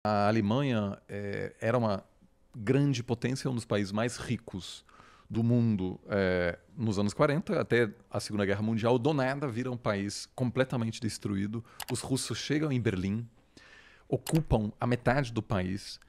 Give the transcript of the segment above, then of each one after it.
A Alemanha era uma grande potência, um dos países mais ricos do mundo nos anos 40, até a Segunda Guerra Mundial. Do nada vira um país completamente destruído. Os russos chegam em Berlim, ocupam a metade do país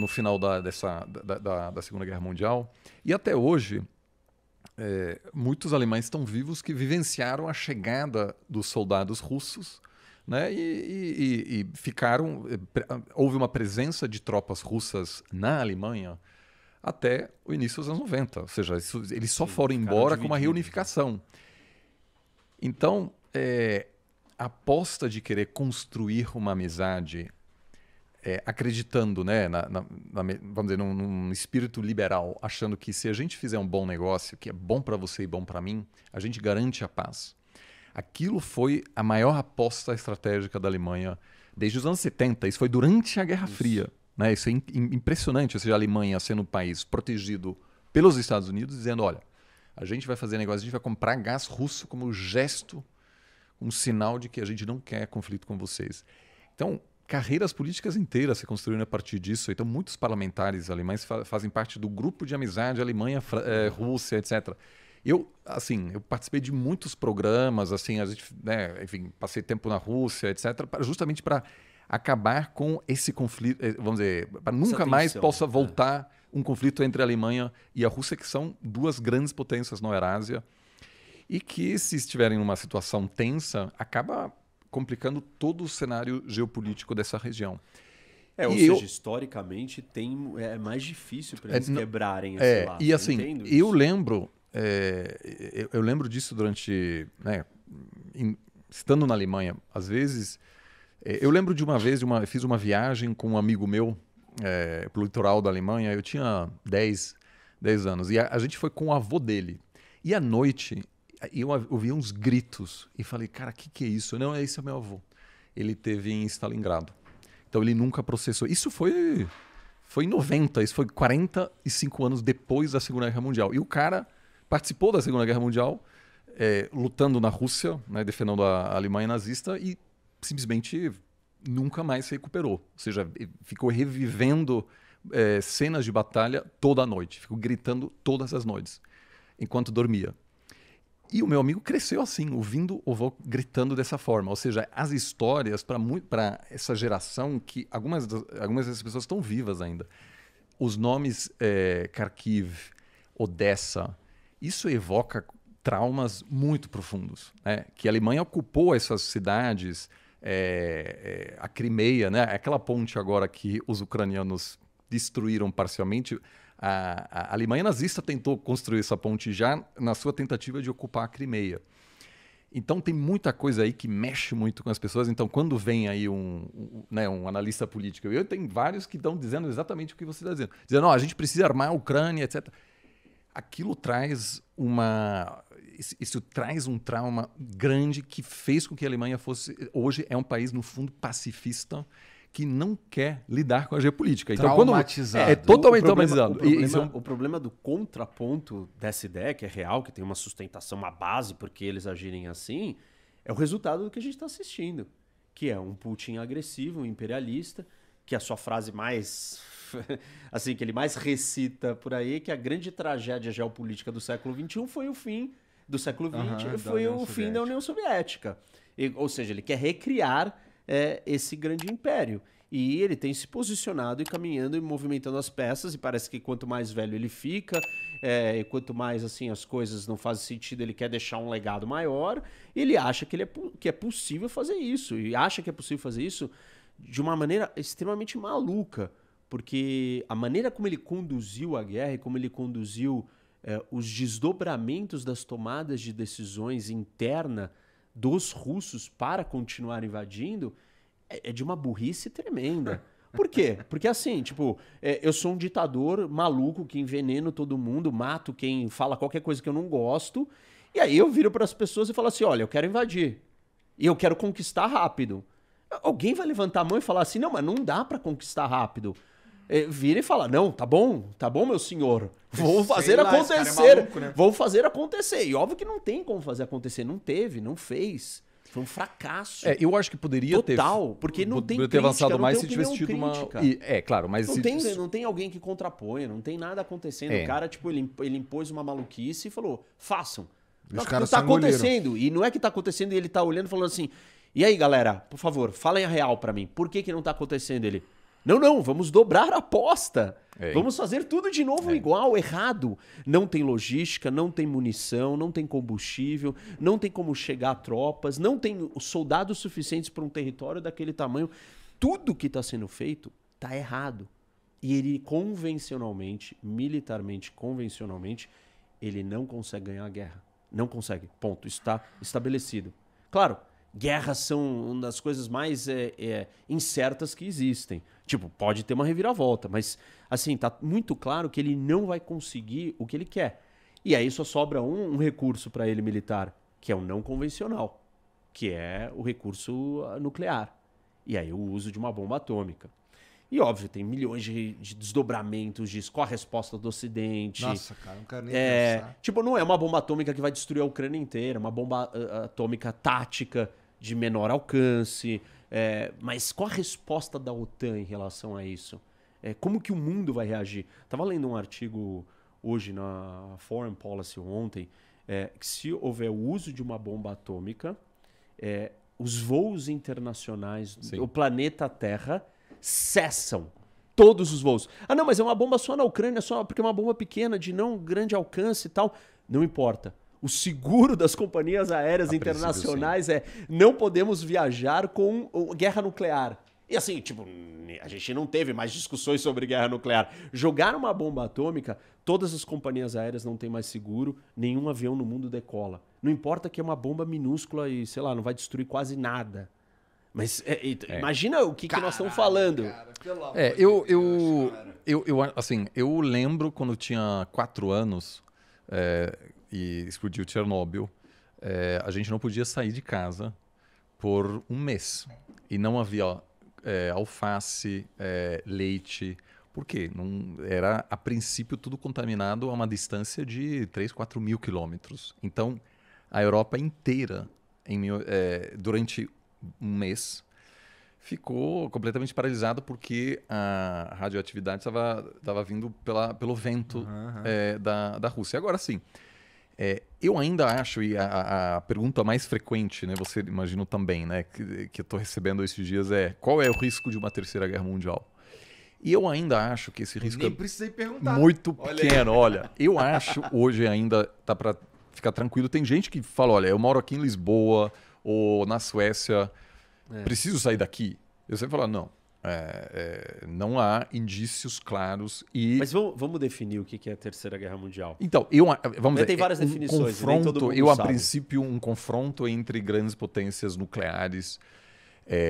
no final da Segunda Guerra Mundial. E até hoje, muitos alemães estão vivos que vivenciaram a chegada dos soldados russos, né? E ficaram. Houve uma presença de tropas russas na Alemanha até o início dos anos 90. Ou seja, eles só foram embora com uma reunificação. Então, a aposta de querer construir uma amizade, acreditando, né, vamos dizer, num espírito liberal, achando que se a gente fizer um bom negócio, que é bom para você e bom para mim, a gente garante a paz. Aquilo foi a maior aposta estratégica da Alemanha desde os anos 70. Isso foi durante a Guerra Fria. Né? Isso é impressionante, ou seja, a Alemanha sendo um país protegido pelos Estados Unidos, dizendo, olha, a gente vai fazer negócio, a gente vai comprar gás russo como gesto, um sinal de que a gente não quer conflito com vocês. Então, carreiras políticas inteiras se construíram a partir disso. Então, muitos parlamentares alemães fazem parte do grupo de amizade Alemanha-Rússia, etc. Eu participei de muitos programas, assim, né, enfim, passei tempo na Rússia, etc., justamente para acabar com esse conflito, vamos dizer, para nunca mais possa voltar um conflito entre a Alemanha e a Rússia, que são duas grandes potências na Eurásia, e que, se estiverem numa situação tensa, acaba complicando todo o cenário geopolítico dessa região. Historicamente, é mais difícil para eles quebrarem esse laço. E assim, eu lembro disso durante, né, estando na Alemanha. Às vezes, eu lembro de uma vez, fiz uma viagem com um amigo meu para o litoral da Alemanha. Eu tinha 10 anos e a gente foi com o avô dele. E à noite, eu ouvi uns gritos e falei, cara, o que é isso? Não, esse é meu avô. Ele teve em Stalingrado. Então ele nunca processou. Isso foi em 90, isso foi 45 anos depois da Segunda Guerra Mundial. E o cara participou da Segunda Guerra Mundial, lutando na Rússia, né, defendendo a Alemanha nazista, e simplesmente nunca mais se recuperou. Ou seja, ficou revivendo cenas de batalha toda a noite. Ficou gritando todas as noites, enquanto dormia. E o meu amigo cresceu assim, ouvindo o avô gritando dessa forma. Ou seja, as histórias para essa geração, que algumas dessas pessoas estão vivas ainda. Os nomes Kharkiv, Odessa, isso evoca traumas muito profundos, né? Que a Alemanha ocupou essas cidades, a Crimeia, né? Aquela ponte agora que os ucranianos destruíram parcialmente. A Alemanha nazista tentou construir essa ponte já na sua tentativa de ocupar a Crimeia. Então tem muita coisa aí que mexe muito com as pessoas. Então quando vem aí um analista político, eu tenho vários que estão dizendo exatamente o que você está dizendo. Dizendo, a gente precisa armar a Ucrânia, etc. Aquilo traz isso traz um trauma grande que fez com que a Alemanha hoje é um país, no fundo, pacifista, que não quer lidar com a geopolítica. Então, traumatizado. Totalmente traumatizado. O problema do contraponto dessa ideia, que é real, que tem uma sustentação, uma base por que eles agirem assim, é o resultado do que a gente está assistindo, que é um Putin agressivo, um imperialista, que a sua frase mais assim, que ele mais recita por aí, que a grande tragédia geopolítica do século XXI foi o fim do século XX, foi o fim da União Soviética. Ou seja, ele quer recriar esse grande império. E ele tem se posicionado e caminhando e movimentando as peças, e parece que quanto mais velho ele fica, e quanto mais assim as coisas não fazem sentido, ele quer deixar um legado maior, e ele acha que é possível fazer isso, e acha que é possível fazer isso de uma maneira extremamente maluca, porque a maneira como ele conduziu a guerra e como ele conduziu os desdobramentos das tomadas de decisões interna dos russos para continuar invadindo é de uma burrice tremenda. Por quê? Porque assim, tipo, eu sou um ditador maluco que enveneno todo mundo, mato quem fala qualquer coisa que eu não gosto, e aí eu viro para as pessoas e falo assim, olha, eu quero invadir, e eu quero conquistar rápido. Alguém vai levantar a mão e falar assim, não, mas não dá para conquistar rápido. Vira e fala, não, tá bom, meu senhor, vou fazer acontecer, vou fazer acontecer. E óbvio que não tem como fazer acontecer, não teve, não fez. Foi um fracasso. Eu acho que poderia total, porque não tem poderia ter crítica, avançado não mais tem se tivesse tido crítica. Claro, mas... Não tem alguém que contraponha, não tem nada acontecendo. O cara, tipo, ele impôs uma maluquice e falou, façam. Os Não, caras tá sangolheram. acontecendo. E não é que tá acontecendo e ele tá olhando e falando assim, e aí, galera, por favor, falem a real pra mim. Por que não tá acontecendo? Ele, não, vamos dobrar a aposta. Vamos fazer tudo de novo igual, errado. Não tem logística, não tem munição, não tem combustível, não tem como chegar a tropas, não tem soldados suficientes para um território daquele tamanho. Tudo que está sendo feito está errado. E ele convencionalmente, militarmente, convencionalmente, ele não consegue ganhar a guerra. Não consegue. Ponto. Isso está estabelecido. Claro, guerras são uma das coisas mais incertas que existem. Tipo, pode ter uma reviravolta, mas assim, tá muito claro que ele não vai conseguir o que ele quer. E aí só sobra um recurso para ele militar, que é o não convencional, que é o recurso nuclear. E aí o uso de uma bomba atômica. E óbvio, tem milhões de desdobramentos disso. Qual a resposta do Ocidente? Nossa, cara, não quero nem pensar. Tipo, não é uma bomba atômica que vai destruir a Ucrânia inteira, é uma bomba atômica tática de menor alcance. Mas qual a resposta da OTAN em relação a isso? Como que o mundo vai reagir? Estava lendo um artigo hoje na Foreign Policy ontem, que se houver o uso de uma bomba atômica, os voos internacionais do planeta Terra cessam. Todos os voos. Ah, não, mas é uma bomba só na Ucrânia, só porque é uma bomba pequena, de não grande alcance e tal. Não importa. O seguro das companhias aéreas internacionais não podemos viajar com guerra nuclear. E assim, tipo, a gente não teve mais discussões sobre guerra nuclear. Jogar uma bomba atômica, todas as companhias aéreas não têm mais seguro, nenhum avião no mundo decola. Não importa que é uma bomba minúscula e, sei lá, não vai destruir quase nada. Mas imagina o que nós estamos falando. Cara, pelo amor eu lembro quando eu tinha 4 anos e explodiu Chernobyl, a gente não podia sair de casa por um mês. E não havia alface, leite. Por quê? Não, era, a princípio, tudo contaminado a uma distância de 3, 4 mil quilômetros. Então, a Europa inteira, durante um mês, ficou completamente paralisada porque a radioatividade estava vindo pelo vento da Rússia. Agora sim, eu ainda acho, e a pergunta mais frequente, né, você imagina também, né, que eu estou recebendo esses dias qual é o risco de uma terceira guerra mundial? E eu ainda acho que esse risco nem precisei perguntar. Muito pequeno. Olha, eu acho hoje ainda dá para ficar tranquilo. Tem gente que fala, olha, eu moro aqui em Lisboa ou na Suécia, preciso sair daqui? Eu sempre falo, não. Não há indícios claros e... Mas vamos definir o que é a Terceira Guerra Mundial. Então, vamos ver. Tem várias definições. Confronto, a princípio, um confronto entre grandes potências nucleares.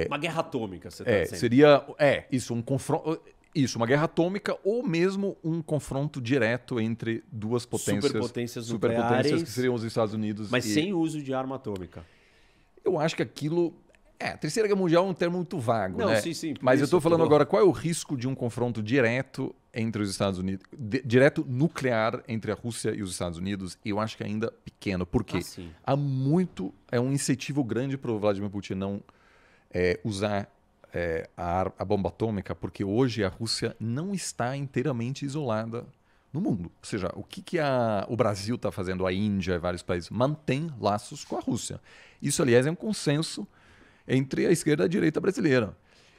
Uma guerra atômica, você está dizendo. Seria isso, um confronto... Isso, uma guerra atômica ou mesmo um confronto direto entre duas potências. Superpotências nucleares. Que seriam os Estados Unidos. Mas sem uso de arma atômica. Eu acho que aquilo... A Terceira Guerra Mundial é um termo muito vago, não, né? Sim, mas eu estou falando agora, qual é o risco de um confronto direto entre os Estados Unidos, direto nuclear entre a Rússia e os Estados Unidos? Eu acho que ainda pequeno. Por quê? É um incentivo grande para o Vladimir Putin não usar a bomba atômica, porque hoje a Rússia não está inteiramente isolada no mundo. Ou seja, o que o Brasil está fazendo, a Índia e vários países, mantém laços com a Rússia. Isso, aliás, é um consenso entre a esquerda e a direita brasileira,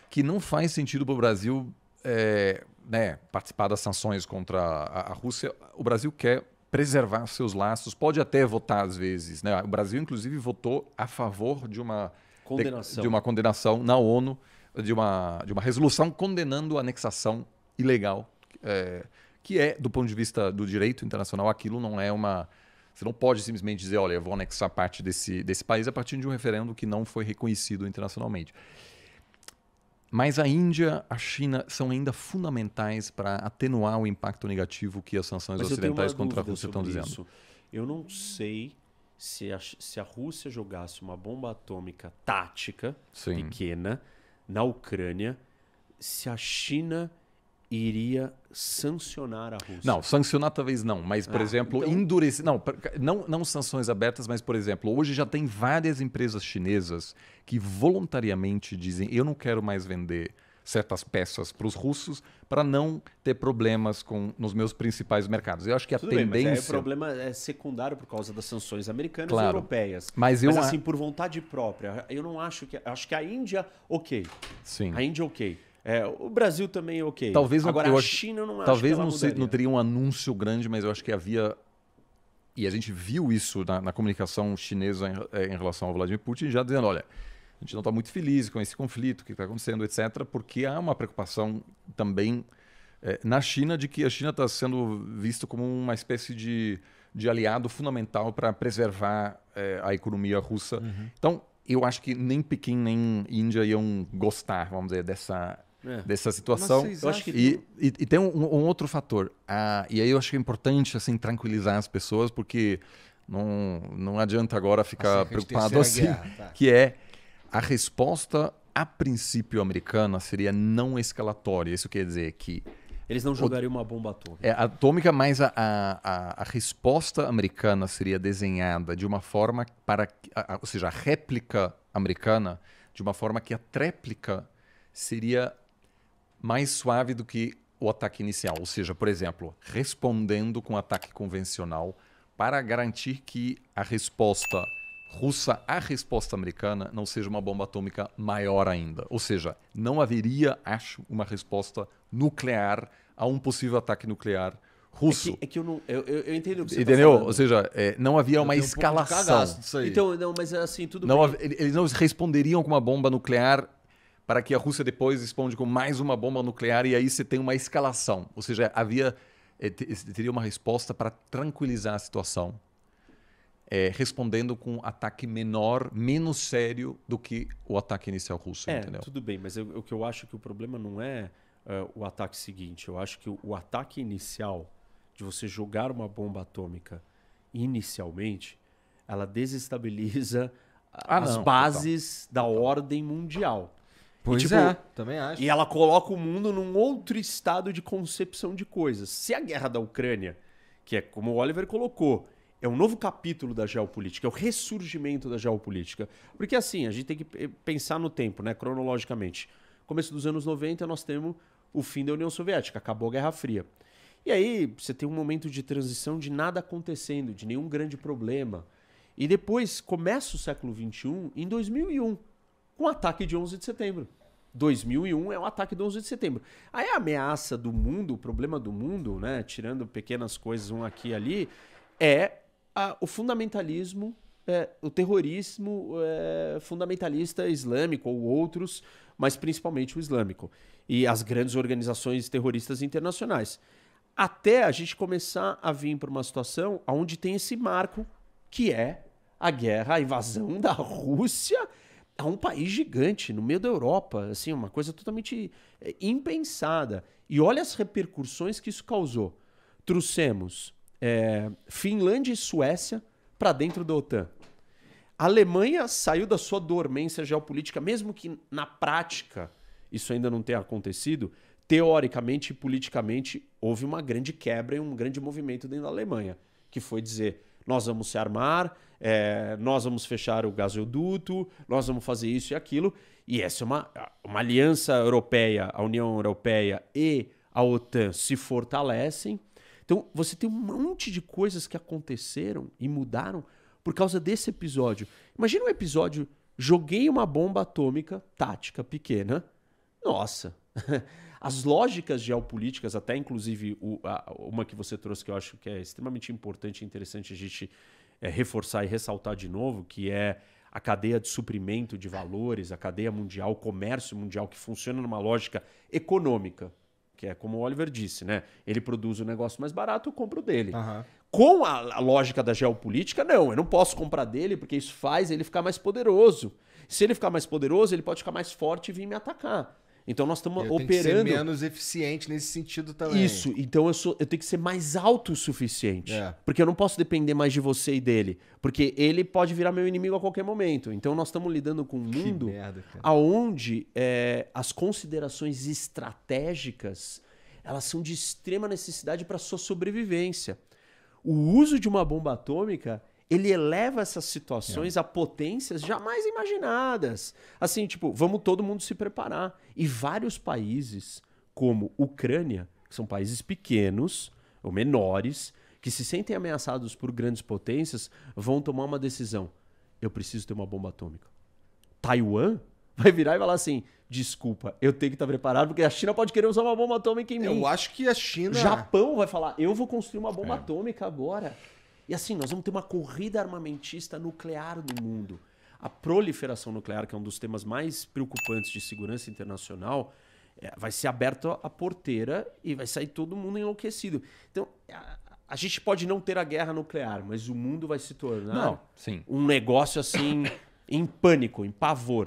que não faz sentido para o Brasil participar das sanções contra a Rússia. O Brasil quer preservar seus laços, pode até votar às vezes, né? O Brasil, inclusive, votou a favor de uma condenação na ONU, de uma resolução condenando a anexação ilegal, que do ponto de vista do direito internacional, aquilo não é uma... Você não pode simplesmente dizer, olha, eu vou anexar parte desse país a partir de um referendo que não foi reconhecido internacionalmente. Mas a Índia, a China são ainda fundamentais para atenuar o impacto negativo que as sanções ocidentais contra a Rússia estão dizendo. Eu não sei se a Rússia jogasse uma bomba atômica tática, pequena, na Ucrânia, se a China iria sancionar a Rússia. Não, sancionar talvez não, mas, por exemplo, então... endurecer... Não sanções abertas, mas, por exemplo, hoje já tem várias empresas chinesas que voluntariamente dizem eu não quero mais vender certas peças para os russos para não ter problemas nos meus principais mercados. Eu acho que a Tudo tendência... bem, mas o problema é secundário por causa das sanções americanas e europeias. Mas assim, por vontade própria, eu não acho que... Acho que a Índia, ok. Sim. A Índia, ok. O Brasil também, ok. Talvez agora a China, eu não acho talvez que ela não teria um anúncio grande, mas eu acho que havia... E a gente viu isso na comunicação chinesa em relação ao Vladimir Putin, já dizendo, olha, a gente não está muito feliz com esse conflito, o que está acontecendo, etc., porque há uma preocupação também na China de que a China está sendo vista como uma espécie de aliado fundamental para preservar a economia russa. Uhum. Então, eu acho que nem Pequim nem Índia iam gostar, vamos dizer, dessa situação. Eu acho que E tem um outro fator. E aí eu acho que é importante assim, tranquilizar as pessoas, porque não adianta agora ficar preocupado assim, que é a resposta a princípio americana seria não escalatória. Isso quer dizer que eles não jogariam uma bomba atômica. Atômica, mas a resposta americana seria desenhada de uma forma ou seja, a réplica americana de uma forma que a tréplica seria mais suave do que o ataque inicial. Ou seja, por exemplo, respondendo com ataque convencional para garantir que a resposta russa à resposta americana não seja uma bomba atômica maior ainda. Ou seja, não haveria, acho, uma resposta nuclear a um possível ataque nuclear russo. É que eu não... Eu entendo o que você Entendeu? tá falando. Ou seja, não havia uma escalação. Então, não, mas assim, tudo não, bem. Eles não responderiam com uma bomba nuclear para que a Rússia depois responda com mais uma bomba nuclear e aí você tem uma escalação. Ou seja, teria uma resposta para tranquilizar a situação. Respondendo com um ataque menor, menos sério do que o ataque inicial russo, entendeu? Tudo bem, mas o que eu acho que o problema não é o ataque seguinte. Eu acho que o ataque inicial, de você jogar uma bomba atômica inicialmente, ela desestabiliza as bases da ordem mundial. Pois também acho. E ela coloca o mundo num outro estado de concepção de coisas. Se a guerra da Ucrânia, que é como o Oliver colocou, é um novo capítulo da geopolítica, é o ressurgimento da geopolítica. Porque assim, a gente tem que pensar no tempo, né, cronologicamente. Começo dos anos 90, nós temos o fim da União Soviética, acabou a Guerra Fria. E aí você tem um momento de transição de nada acontecendo, de nenhum grande problema. E depois começa o século XXI em 2001, com o ataque de 11 de setembro. 2001 é o ataque do 11 de setembro. Aí a ameaça do mundo, o problema do mundo, né, tirando pequenas coisas um aqui e ali, é o fundamentalismo, o terrorismo fundamentalista islâmico ou outros, mas principalmente o islâmico. E as grandes organizações terroristas internacionais. Até a gente começar a vir para uma situação onde tem esse marco, que é a guerra, a invasão da Rússia a um país gigante, no meio da Europa. Assim, uma coisa totalmente impensada. E olha as repercussões que isso causou. Trouxemos Finlândia e Suécia para dentro da OTAN. A Alemanha saiu da sua dormência geopolítica, mesmo que na prática isso ainda não tenha acontecido. Teoricamente e politicamente houve uma grande quebra e um grande movimento dentro da Alemanha, que foi dizer, nós vamos se armar, nós vamos fechar o gasoduto, nós vamos fazer isso e aquilo. E essa é uma aliança europeia, a União Europeia e a OTAN se fortalecem. Então, você tem um monte de coisas que aconteceram e mudaram por causa desse episódio. Imagina um episódio, joguei uma bomba atômica tática pequena. Nossa, as lógicas geopolíticas, até inclusive uma que você trouxe que eu acho que é extremamente importante e interessante a gente reforçar e ressaltar de novo, que é a cadeia de suprimento de valores, a cadeia mundial, o comércio mundial que funciona numa lógica econômica. Que é como o Oliver disse, né? Ele produz o negócio mais barato, eu compro dele. Uhum. Com a lógica da geopolítica, não. Eu não posso comprar dele porque isso faz ele ficar mais poderoso. Se ele ficar mais poderoso, ele pode ficar mais forte e vir me atacar. Então nós estamos operando... Tem que ser menos eficiente nesse sentido também. Isso. Então eu tenho que ser mais autossuficiente. Porque eu não posso depender mais de você e dele. Porque ele pode virar meu inimigo a qualquer momento. Então nós estamos lidando com um mundo onde as considerações estratégicas elas são de extrema necessidade para sua sobrevivência. O uso de uma bomba atômica, ele eleva essas situações a potências jamais imaginadas. Assim, tipo, vamos todo mundo se preparar. E vários países, como Ucrânia, que são países pequenos ou menores, que se sentem ameaçados por grandes potências, vão tomar uma decisão. Eu preciso ter uma bomba atômica. Taiwan vai virar e falar assim, desculpa, eu tenho que estar preparado, porque a China pode querer usar uma bomba atômica em mim. Eu acho que a China... Japão vai falar, eu vou construir uma bomba atômica agora. E assim, nós vamos ter uma corrida armamentista nuclear no mundo. A proliferação nuclear, que é um dos temas mais preocupantes de segurança internacional, vai ser aberta a porteira e vai sair todo mundo enlouquecido. Então, a gente pode não ter a guerra nuclear, mas o mundo vai se tornar um negócio assim, em pânico, em pavor.